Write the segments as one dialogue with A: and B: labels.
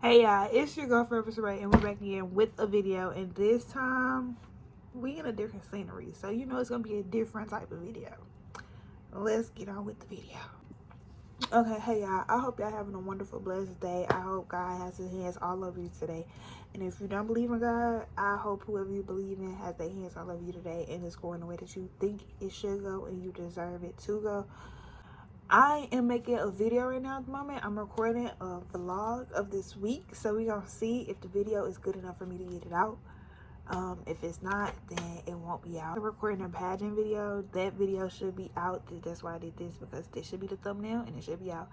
A: Hey y'all, it's your girl Forever Saray, and we're back again with a video. And this time we in a different scenery, so you know it's gonna be a different type of video. Let's get on with the video. Okay, hey y'all, I hope y'all having a wonderful, blessed day. I hope God has his hands all over you today. And if you don't believe in God, I hope whoever you believe in has their hands all over you today, and it's going the way that you think it should go and you deserve it to go. I am making a video right now at the moment. I'm recording a vlog of this week, so we're gonna see if the video is good enough for me to get it out. If it's not, then it won't be out. I'm recording a pageant video. That video should be out. That's why I did this, because this should be the thumbnail and it should be out.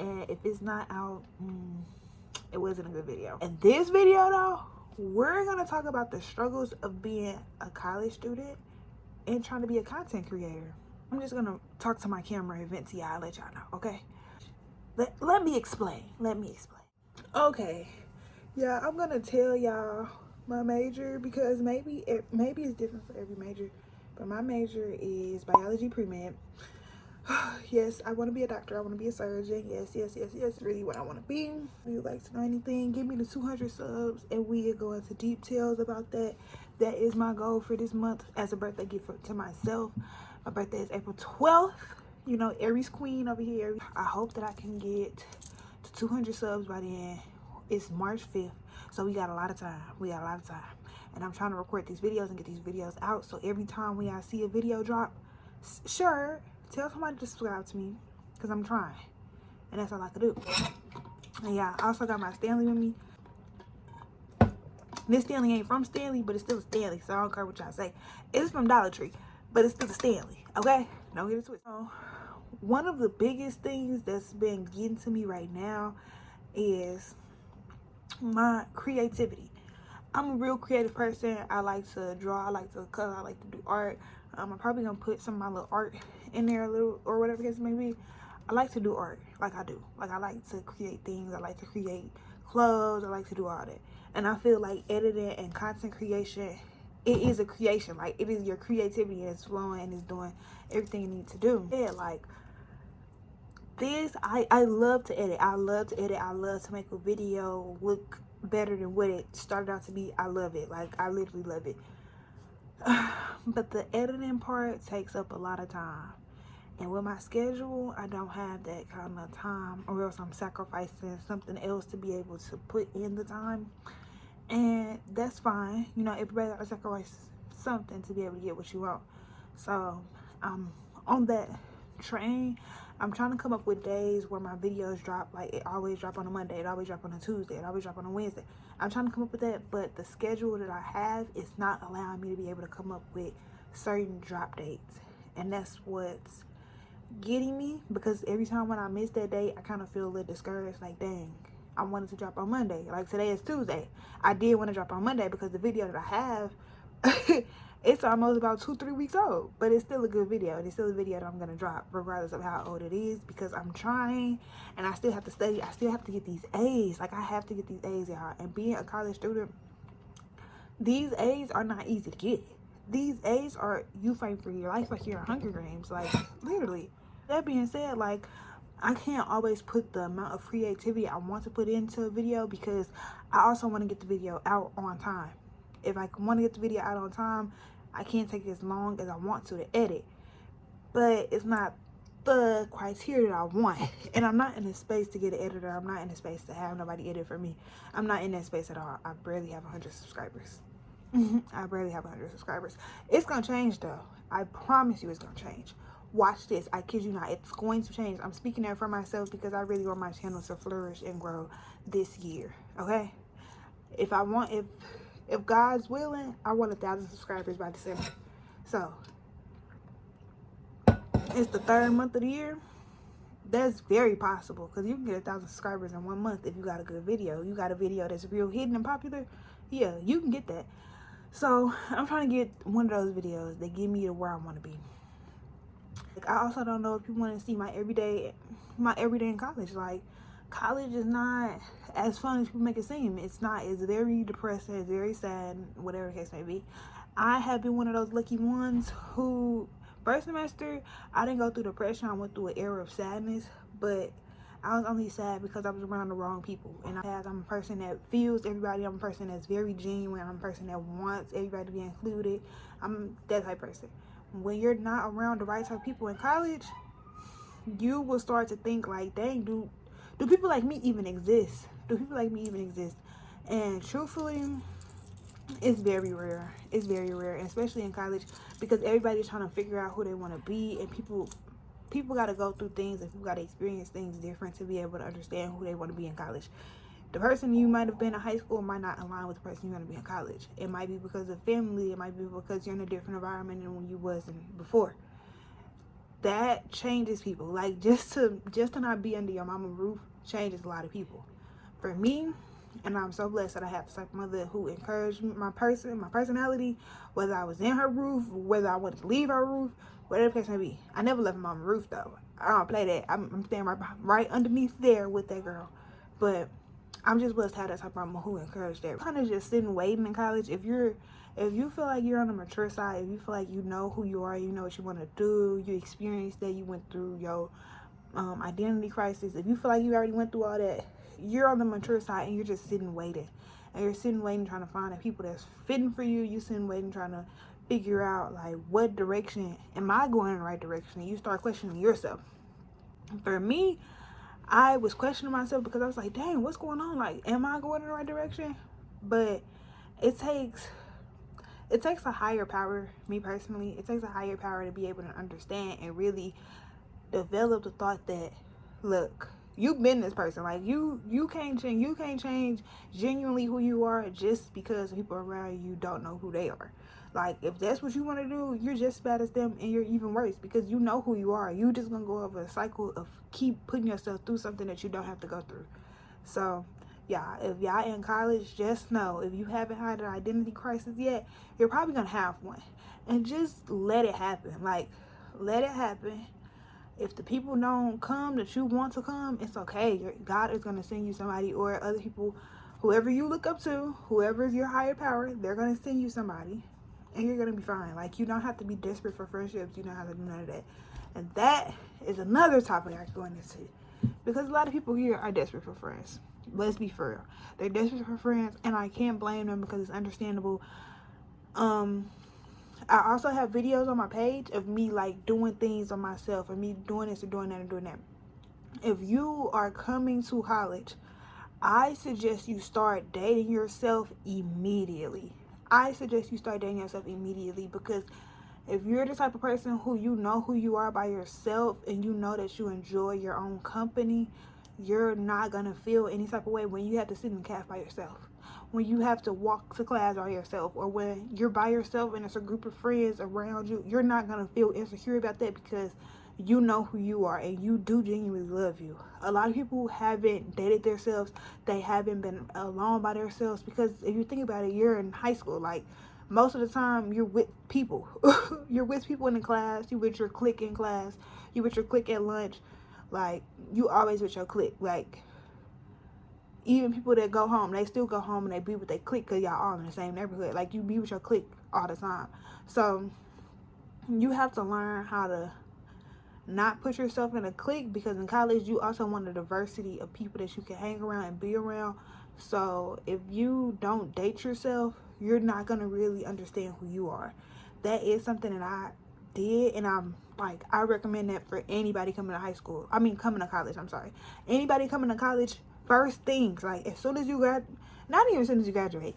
A: And if it's not out, it wasn't a good video. And this video though, we're gonna talk about the struggles of being a college student and trying to be a content creator. I'm just gonna talk to my camera and vent to y'all, let y'all know, okay? Let me explain. Okay, yeah, I'm gonna tell y'all my major, because maybe it's different for every major, but my major is biology pre-med. Yes, I want to be a doctor. I want to be a surgeon. Yes, really what I want to be. If you'd like to know anything, give me the 200 subs and we'll go into details about that. That is my goal for this month as a birthday gift to myself. My birthday is April 12th. You know, Aries queen over here. I hope that I can get to 200 subs by then. It's March 5th, so we got a lot of time. And I'm trying to record these videos and get these videos out, so every time when I see a video drop, sure, tell somebody to subscribe to me, because I'm trying. And that's all I can do. And yeah, I also got my Stanley with me. This Stanley ain't from Stanley, but it's still a Stanley, so I don't care what y'all say. It's from Dollar Tree, but it's still a Stanley, okay? Don't get it twisted. So, one of the biggest things that's been getting to me right now is my creativity. I'm a real creative person. I like to draw, I like to color, I like to do art. I'm probably gonna put some of my little art in there a little, or whatever case may be. I like to do art, like I do. Like I like to create things. I like to create clothes. I like to do all that. And I feel like editing and content creation, it is a creation. Like it is your creativity, and it's flowing and it's doing everything you need to do. Yeah, like this, I love to edit. I love to make a video look better than what it started out to be. I love it. Like I literally love it. But the editing part takes up a lot of time, and with my schedule I don't have that kind of time, or else I'm sacrificing something else to be able to put in the time. And that's fine, you know, everybody gotta sacrifice something to be able to get what you want. So I'm on that train. I'm trying to come up with days where my videos drop. Like it always drop on a Monday, it always drop on a Tuesday, it always drop on a Wednesday. I'm trying to come up with that, but the schedule that I have is not allowing me to be able to come up with certain drop dates. And that's what's getting me, because every time when I miss that date, I kind of feel a little discouraged. Like, dang, I wanted to drop on Monday. Like today is Tuesday. I did want to drop on Monday because the video that I have it's almost about 2-3 weeks old, but it's still a good video, and it's still a video that I'm gonna drop regardless of how old it is, because I'm trying and I still have to study. I still have to get these A's. Like I have to get these A's, y'all. And being a college student, these A's are not easy to get. These A's are, you fight for your life like you're in Hunger Games, like literally. That being said, like I can't always put the amount of creativity I want to put into a video, because I also want to get the video out on time. If I want to get the video out on time, I can't take as long as I want to edit. But it's not the criteria that I want. And I'm not in a space to get an editor. I'm not in a space to have nobody edit for me. I'm not in that space at all. I barely have 100 subscribers. I barely have 100 subscribers. It's going to change though. I promise you it's going to change. Watch this. I kid you not. It's going to change. I'm speaking there for myself, because I really want my channel to flourish and grow this year. Okay? If God's willing, I want 1,000 subscribers by December. So it's the 3rd month of the year. That's very possible, because you can get 1,000 subscribers in 1 month if you got a good video. You got a video that's real hidden and popular. Yeah, you can get that. So I'm trying to get one of those videos that get me to where I want to be. Like, I also don't know if people want to see my everyday in college. Like, college is not as fun as people make it seem. It's not. It's very depressing. It's very sad, whatever the case may be. I have been one of those lucky ones who, first semester, I didn't go through depression. I went through an era of sadness, but I was only sad because I was around the wrong people. And I'm a person that feels everybody. I'm a person that's very genuine. I'm a person that wants everybody to be included. I'm that type of person. When you're not around the right type of people in college, you will start to think like, dang, do people like me even exist? Do people like me even exist? And truthfully, it's very rare. It's very rare, especially in college, because everybody's trying to figure out who they want to be, and people got to go through things, and people got to experience things different to be able to understand who they want to be in college. The person you might have been in high school might not align with the person you want to be in college. It might be because of family. It might be because you're in a different environment than when you was in before. That changes people. Like, just to not be under your mama's roof changes a lot of people. For me, and I'm so blessed that I have such a mother who encouraged my personality, whether I was in her roof, whether I wanted to leave her roof, whatever the case may be. I never left my mama's roof though. I don't play that. I'm staying right underneath there with that girl. But I'm just blessed to have that type of mama who encouraged that. Kind of just sitting waiting in college. If you feel like you're on the mature side, if you feel like you know who you are, you know what you want to do, you experienced that, you went through your identity crisis, if you feel like you already went through all that, you're on the mature side and you're just sitting waiting. And you're sitting waiting trying to find the people that's fitting for you. You sitting waiting trying to figure out like, what direction am I going in the right direction? And you start questioning yourself. For me, I was questioning myself because I was like, dang, what's going on? Like, am I going in the right direction? But it takes a higher power, me personally, it takes a higher power to be able to understand and really develop the thought that, look, you've been this person. Like, you can't change genuinely who you are just because people around you don't know who they are. Like, if that's what you want to do, you're just as bad as them, and you're even worse because you know who you are. You just gonna go over a cycle of keep putting yourself through something that you don't have to go through. So yeah, if y'all in college, just know, if you haven't had an identity crisis yet, you're probably gonna have one. And just let it happen. Like, let it happen. If the people don't come that you want to come, it's okay. God is going to send you somebody, or other people, whoever you look up to, whoever is your higher power, they're going to send you somebody, and you're going to be fine. Like, you don't have to be desperate for friendships. You don't have to do none of that. And that is another topic I can go into, because a lot of people here are desperate for friends. Let's be for real. They're desperate for friends, and I can't blame them because it's understandable. I also have videos on my page of me like doing things on myself, and me doing this or doing that and doing that. If you are coming to college, I suggest you start dating yourself immediately. Because if you're the type of person who you know who you are by yourself, and you know that you enjoy your own company, you're not going to feel any type of way when you have to sit in the caf by yourself, when you have to walk to class by yourself, or when you're by yourself and it's a group of friends around you. You're not going to feel insecure about that because you know who you are and you do genuinely love you. A lot of people haven't dated themselves. They haven't been alone by themselves because if you think about it, you're in high school. Like, most of the time you're with people. You're with people in the class. You with your clique in class. You with your clique at lunch. Like, you always with your clique. Like, even people that go home, they still go home and they be with their clique because y'all all in the same neighborhood. Like, you be with your clique all the time. So you have to learn how to not put yourself in a clique, because in college you also want a diversity of people that you can hang around and be around. So if you don't date yourself, you're not going to really understand who you are. That is something that I did, and I recommend that for anybody coming to college. Anybody coming to college, first things, like, as soon as you not even as soon as you graduate,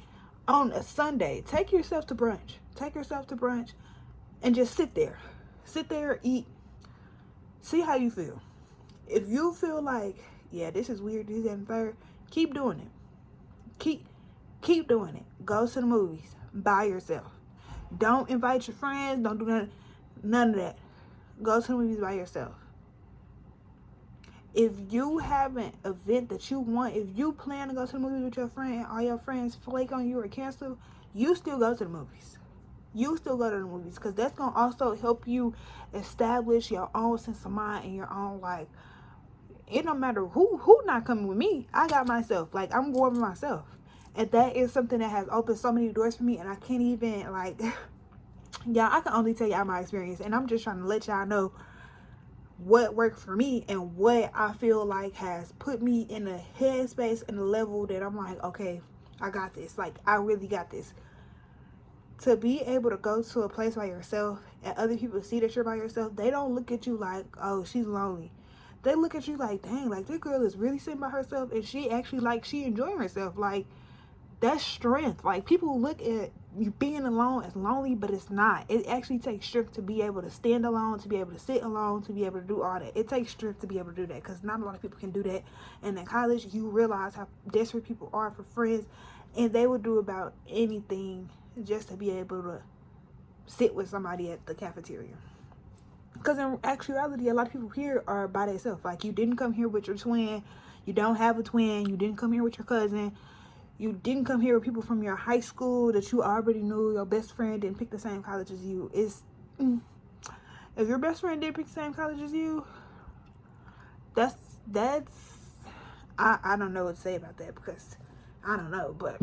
A: on a Sunday, take yourself to brunch and just sit there, eat, see how you feel. If you feel like, yeah, this is weird, this and third, keep doing it. Keep doing it. Go to the movies by yourself. Don't invite your friends. Don't do none of that. Go to the movies by yourself. If you have an event that you want, if you plan to go to the movies with your friend and all your friends flake on you or cancel, you still go to the movies. Because that's going to also help you establish your own sense of mind and your own, like, it don't matter who not coming with me. I got myself. Like, I'm going with myself. And that is something that has opened so many doors for me, and I can't even, like, y'all, I can only tell y'all my experience, and I'm just trying to let y'all know what worked for me and what I feel like has put me in a headspace and a level that I'm like, okay, I got this. Like, I really got this. To be able to go to a place by yourself and other people see that you're by yourself, they don't look at you like, oh, she's lonely. They look at you like, dang, like, this girl is really sitting by herself and she actually, like, she enjoying herself. Like, that's strength. Like, people look at you being alone as lonely, but it's not. It actually takes strength to be able to stand alone, to be able to sit alone, to be able to do all that. It takes strength to be able to do that, because not a lot of people can do that. And in college, you realize how desperate people are for friends, and they will do about anything just to be able to sit with somebody at the cafeteria. Because in actuality, a lot of people here are by themselves. Like, you didn't come here with your twin, you don't have a twin, you didn't come here with your cousin, you didn't come here with people from your high school that you already knew. Your best friend didn't pick the same college as you. If your best friend didn't pick the same college as you, that's I don't know what to say about that, because I don't know. But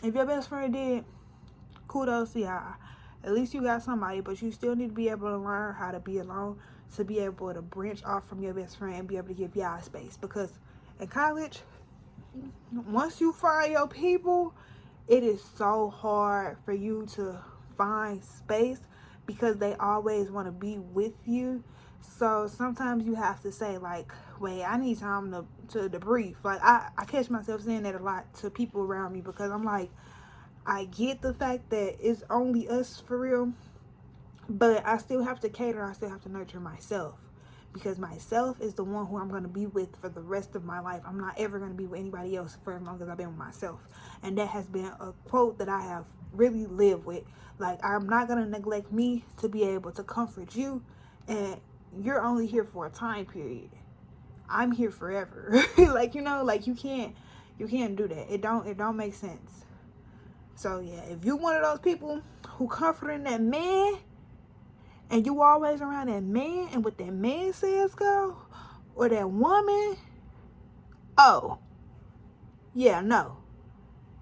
A: if your best friend did, kudos to y'all. At least you got somebody, but you still need to be able to learn how to be alone, to be able to branch off from your best friend and be able to give y'all space. Because in college, once you find your people, it is so hard for you to find space, because they always want to be with you. So sometimes you have to say, like, wait, I need time to debrief. Like, I catch myself saying that a lot to people around me, because I'm like, I get the fact that it's only us for real, but I still have to cater, I still have to nurture myself, because myself is the one who I'm going to be with for the rest of my life. I'm not ever going to be with anybody else for as long as I've been with myself. And that has been a quote that I have really lived with. Like, I'm not going to neglect me to be able to comfort you, and you're only here for a time period. I'm here forever. Like, you know, like, you can't do that. It don't make sense. So yeah, if you're one of those people who comforting that man, and you always around that man and what that man says go, or that woman, oh, yeah, no.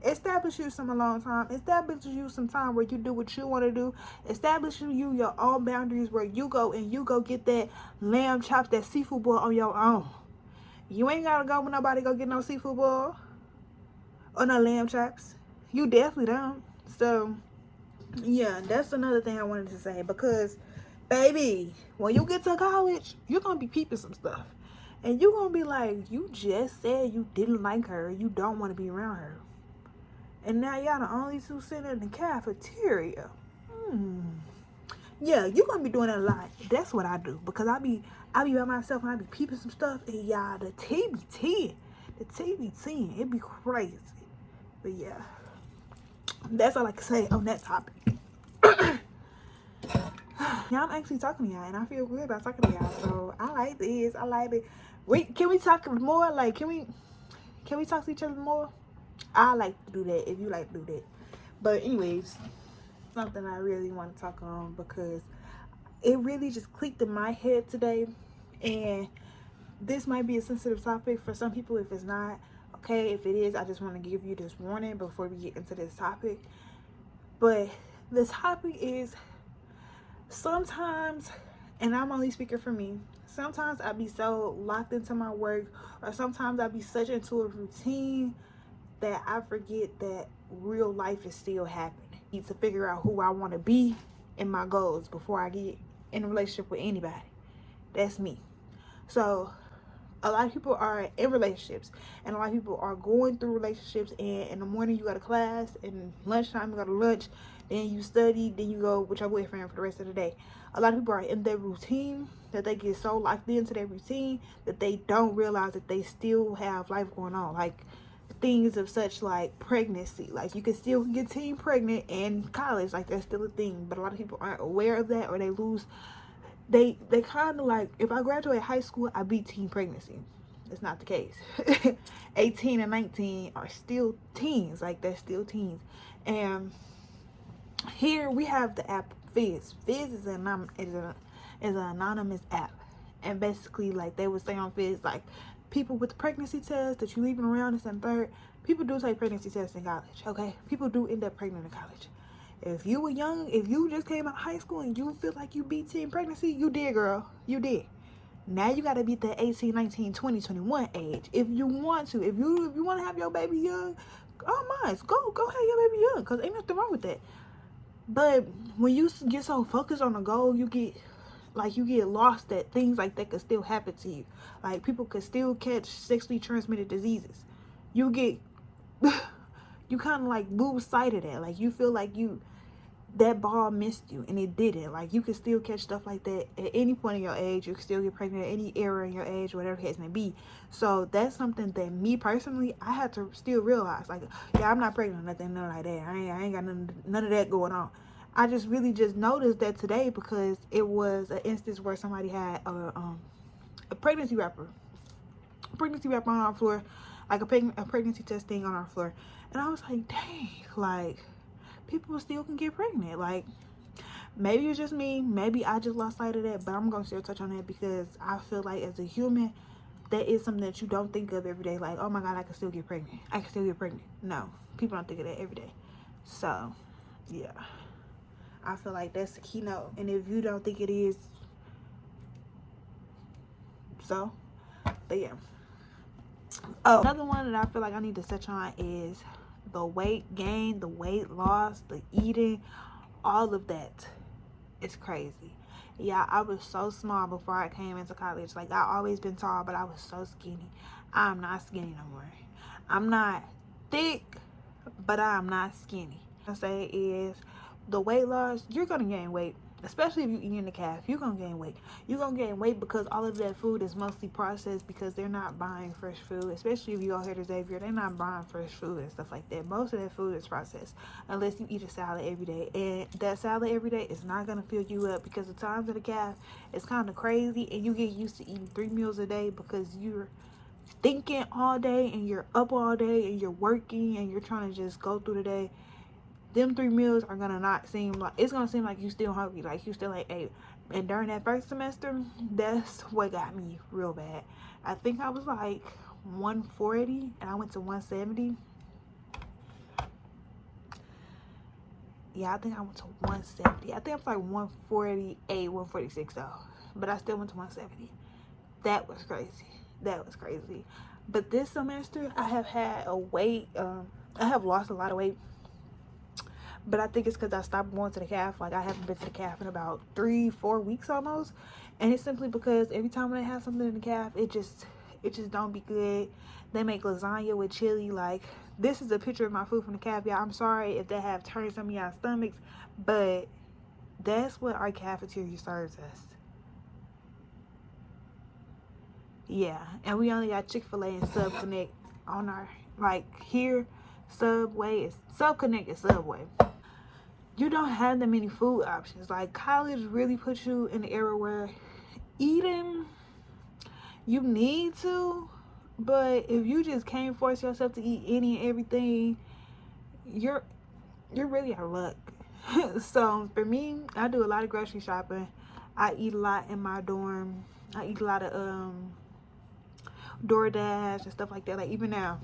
A: Establish you some alone time. Establish you some time where you do what you want to do. Establish you your own boundaries, where you go and you go get that lamb chops, that seafood boil on your own. You ain't got to go with nobody go get no seafood boil or no lamb chops. You definitely don't. So, yeah, that's another thing I wanted to say, because baby, when you get to college, you're going to be peeping some stuff. And you're going to be like, you just said you didn't like her. You don't want to be around her. And now y'all the only two sitting in the cafeteria. Yeah, you're going to be doing that a lot. That's what I do. Because I be by myself and I be peeping some stuff. And y'all, the TBT. It be crazy. But yeah, that's all I can say on that topic. Yeah, I'm actually talking to y'all, and I feel good about talking to y'all. So I like this. I like it. Wait, can we talk more? Like, can we talk to each other more? I like to do that if you like to do that. But anyways, something I really want to talk on, because it really just clicked in my head today, and this might be a sensitive topic for some people. If it's not, okay. If it is, I just want to give you this warning before we get into this topic. But this topic is, sometimes, and I'm only speaking for me, sometimes I be so locked into my work, or sometimes I be such into a routine that I forget that real life is still happening. I need to figure out who I want to be and my goals before I get in a relationship with anybody. That's me. So a lot of people are in relationships, and a lot of people are going through relationships, and in the morning you go to class, and lunchtime you go to lunch, then you study, then you go with your boyfriend for the rest of the day. A lot of people are in their routine, that they get so locked into their routine that they don't realize that they still have life going on. Like, things of such like pregnancy. Like, you can still get teen pregnant in college. Like, that's still a thing. But a lot of people aren't aware of that, or they lose. They kind of like, if I graduate high school, I beat teen pregnancy. It's not the case. 18 and 19 are still teens. Like, they're still teens. And here we have the app Fizz. Fizz is an anonymous app. And basically, like, they would say on Fizz, like, people with the pregnancy test that you leaving around this and third, people do take pregnancy tests in college, okay? People do end up pregnant in college. If you were young, if you just came out of high school and you feel like you beat teen pregnancy, you did, girl. You did. Now you got to beat that 18, 19, 20, 21 age. If you want to. If you want to have your baby young, oh my, go have your baby young, because ain't nothing wrong with that. But when you get so focused on the goal, you get lost that things like that could still happen to you. Like, people could still catch sexually transmitted diseases. You get, you kind of like lose sight of that. Like, you feel like that ball missed you, and it didn't. Like, you can still catch stuff like that at any point in your age. You can still get pregnant at any era in your age, whatever the case may be. So that's something that me personally, I had to still realize. Like, yeah, I'm not pregnant or nothing like that. I ain't got none of that going on. I just really just noticed that today because it was an instance where somebody had a pregnancy wrapper on our floor, like a pregnancy test thing on our floor, and I was like, dang, like, people still can get pregnant. Like, maybe it's just me, maybe I just lost sight of that, but I'm gonna still touch on that because I feel like as a human, that is something that you don't think of every day. Like, oh my God, I can still get pregnant. No, people don't think of that every day. So yeah, I feel like that's the keynote. And if you don't think it is, so, but yeah. Oh, another one that I feel like I need to touch on is the weight gain, the weight loss, the eating, all of that. It's crazy. Yeah, I was so small before I came into college. Like, I always been tall, but I was so skinny. I'm not skinny no more. I'm not thick, but I'm not skinny. What I say is, the weight loss, you're gonna gain weight. Especially if you eat in the calf, you're gonna gain weight. You're gonna gain weight because all of that food is mostly processed, because they're not buying fresh food. Especially if you go here to Xavier, they're not buying fresh food and stuff like that. Most of that food is processed, unless you eat a salad every day. And that salad every day is not gonna fill you up, because the times of the calf is kind of crazy, and you get used to eating 3 meals a day because you're thinking all day and you're up all day and you're working and you're trying to just go through the day. Them 3 meals are gonna not seem like, it's gonna seem like you still hungry, like you still like ate. And during that first semester, that's what got me real bad. I think I was like 140 and I went to 170. Yeah, I think I went to 170. I think I was like 148, 146 though, but I still went to 170. That was crazy. But this semester I have had a weight, I have lost a lot of weight. But I think it's because I stopped going to the calf. Like, I haven't been to the calf in about 3-4 weeks almost. And it's simply because every time when they have something in the calf, it just don't be good. They make lasagna with chili. Like, this is a picture of my food from the calf, y'all. I'm sorry if they have turned some of y'all stomachs, but that's what our cafeteria serves us. Yeah, and we only got Chick-fil-A and Sub Connect on our, like, here, Subway is Sub Connect is Subway. You don't have that many food options. Like, college really puts you in the era where eating, you need to, but if you just can't force yourself to eat any and everything, you're really out of luck. So for me, I do a lot of grocery shopping. I eat a lot in my dorm. I eat a lot of DoorDash and stuff like that. Like, even now,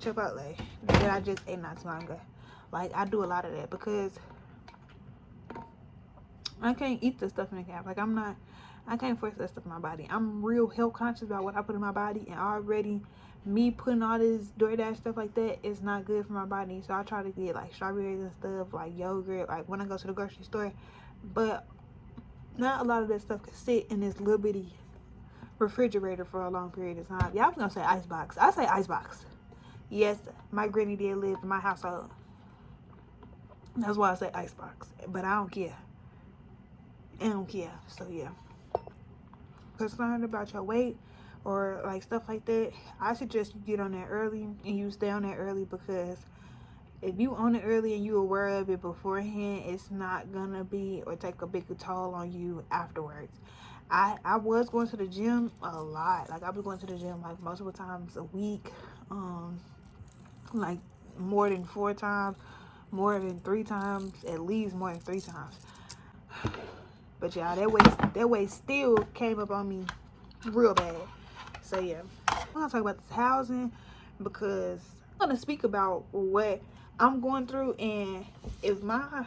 A: Chipotle that I just ate not too long ago. Like, I do a lot of that because I can't eat the stuff in the calf. Like, I can't force that stuff in my body. I'm real health conscious about what I put in my body, and already me putting all this DoorDash stuff like that is not good for my body. So I try to get like strawberries and stuff, like yogurt, like when I go to the grocery store. But not a lot of that stuff can sit in this little bitty refrigerator for a long period of time. Yeah, I was gonna say icebox. I say icebox. Yes, my granny did live in my household. That's why I say icebox. But I don't care. So yeah. Concerned about your weight or like stuff like that, I suggest you get on that early and you stay on that early, because if you on it early and you aware of it beforehand, it's not gonna be or take a bigger toll on you afterwards. I was going to the gym a lot. Like, I was going to the gym like multiple times a week, like more than 4 times, more than 3 times, at least more than 3 times. But yeah, that weight still came up on me real bad. So yeah, I'm gonna talk about this housing because I'm gonna speak about what I'm going through, and if my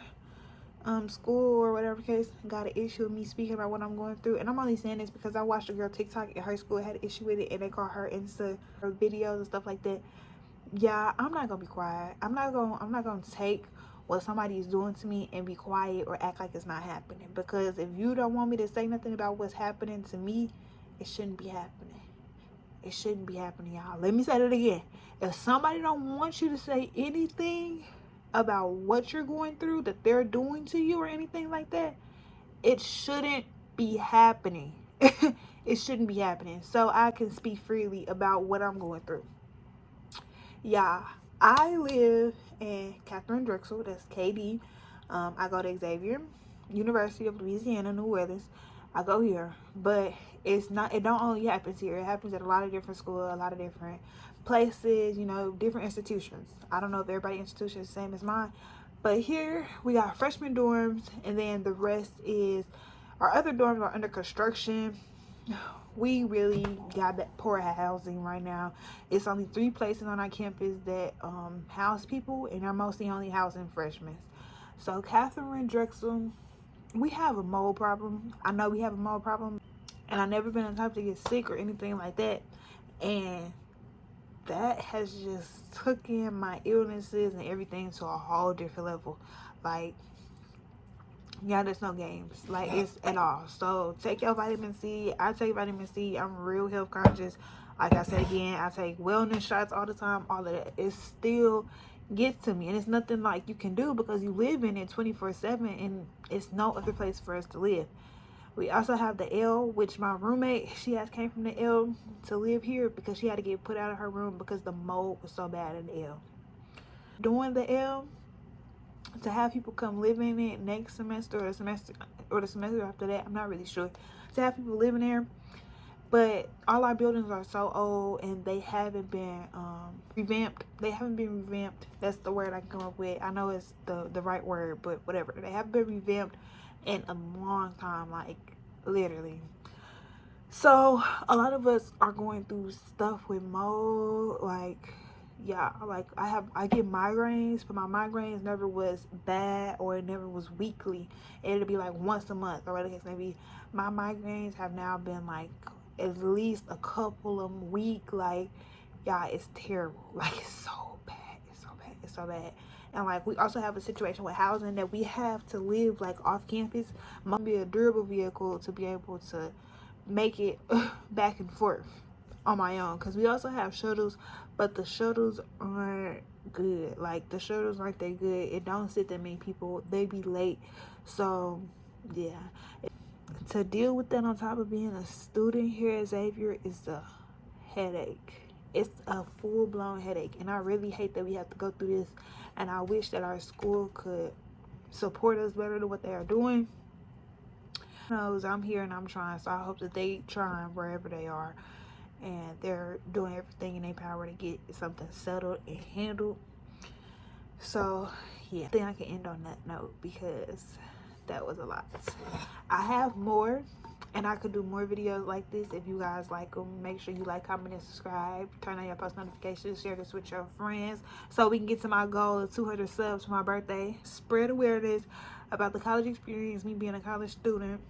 A: school or whatever case got an issue with me speaking about what I'm going through. And I'm only saying this because I watched a girl TikTok at her school had an issue with it, and they called her Insta her videos and stuff like that. Yeah, I'm not gonna be quiet. I'm not gonna take what somebody is doing to me and be quiet or act like it's not happening. Because if you don't want me to say nothing about what's happening to me, it shouldn't be happening. It shouldn't be happening, y'all. Let me say it again. If somebody don't want you to say anything about what you're going through, that they're doing to you or anything like that, it shouldn't be happening. It shouldn't be happening. So I can speak freely about what I'm going through. Yeah, I live in Catherine Drexel. That's KD. I go to Xavier University of Louisiana, New Orleans. I go here, but it's not. It don't only happen here. It happens at a lot of different schools, a lot of different places. You know, different institutions. I don't know if everybody's institution is the same as mine, but here we got freshman dorms, and then the rest is our other dorms are under construction. We really got that poor housing right now. It's only 3 places on our campus that house people, and they're mostly only housing freshmen. So Catherine Drexel, we have a mold problem. I know we have a mold problem, and I've never been the type to get sick or anything like that. And that has just taken my illnesses and everything to a whole different level. Like, yeah, there's no games. Like, it's at all. So take your vitamin C. I take vitamin C. I'm real health conscious. Like I said again, I take wellness shots all the time. All of that. It still gets to me. And it's nothing like you can do because you live in it 24/7, and it's no other place for us to live. We also have the L, which my roommate, she came from the L to live here because she had to get put out of her room because the mold was so bad in the L. Doing the L, to have people come live in it next semester or the semester after that, I'm not really sure. To have people living there, but all our buildings are so old and they haven't been revamped. They haven't been revamped. That's the word I can come up with. I know it's the right word, but whatever. They haven't been revamped in a long time, like literally. So a lot of us are going through stuff with mold, like, yeah, like I get migraines, but my migraines never was bad, or it never was weekly. It'll be like once a month, or whatever the case may be. My migraines have now been like at least a couple of weeks. Like, yeah, it's terrible. Like, it's so bad. It's so bad. It's so bad. And like, we also have a situation with housing that we have to live like off campus. Must be a durable vehicle to be able to make it back and forth on my own, because we also have shuttles, but the shuttles aren't good. Like, the shuttles aren't that good. It don't sit that many people. They be late. So yeah, to deal with that on top of being a student here at Xavier is a headache. It's a full-blown headache, and I really hate that we have to go through this, and I wish that our school could support us better than what they are doing. Knows I'm here and I'm trying, so I hope that they trying wherever they are, and they're doing everything in their power to get something settled and handled. So yeah, I think I can end on that note because that was a lot. I have more, and I could do more videos like this if you guys like them. Make sure you like, comment, and subscribe. Turn on your post notifications. Share this with your friends so we can get to my goal of 200 subs for my birthday. Spread awareness about the college experience, me being a college student.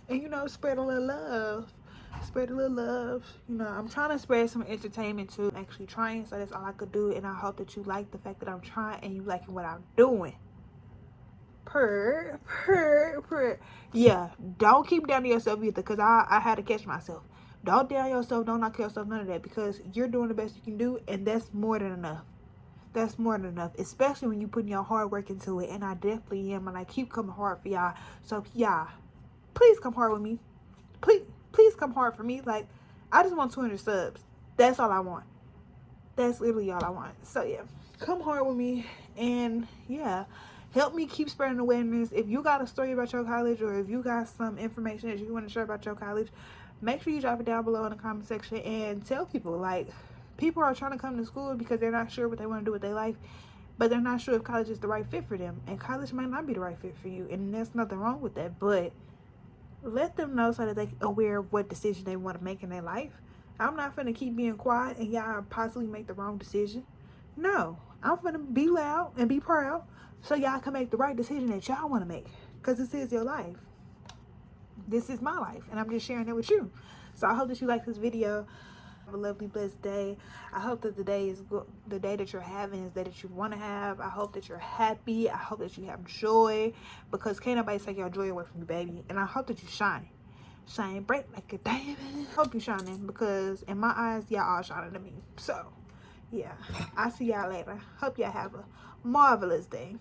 A: And, you know, spread a little love. Spread a little love. You know, I'm trying to spread some entertainment too. I'm actually trying, so that's all I could do. And I hope that you like the fact that I'm trying and you liking what I'm doing. Yeah, don't keep down to yourself either, because I had to catch myself. Don't down yourself, don't knock yourself, none of that, because you're doing the best you can do, and that's more than enough. That's more than enough, especially when you putting your hard work into it, and I definitely am, and I keep coming hard for y'all. So y'all, please come hard with me. Please come hard for me. Like, I just want 200 subs. That's all I want. That's literally all I want. So yeah, come hard with me, and yeah, help me keep spreading awareness. If you got a story about your college, or if you got some information that you want to share about your college, make sure you drop it down below in the comment section and tell people. Like, people are trying to come to school because they're not sure what they want to do with their life, but they're not sure if college is the right fit for them, and college might not be the right fit for you, and there's nothing wrong with that. But let them know so that they're aware of what decision they want to make in their life. I'm not finna keep being quiet and y'all possibly make the wrong decision. No, I'm finna be loud and be proud so y'all can make the right decision that y'all want to make. Because this is your life. This is my life, and I'm just sharing it with you. So I hope that you like this video. Have a lovely, blessed day. I hope that the day is the day that you're having is the day that you want to have. I hope that you're happy. I hope that you have joy, because can't nobody take your joy away from you, baby. And I hope that you shine bright like a diamond. Hope you shining, because in my eyes, y'all all shining to me. So yeah, I'll see y'all later. Hope y'all have a marvelous day.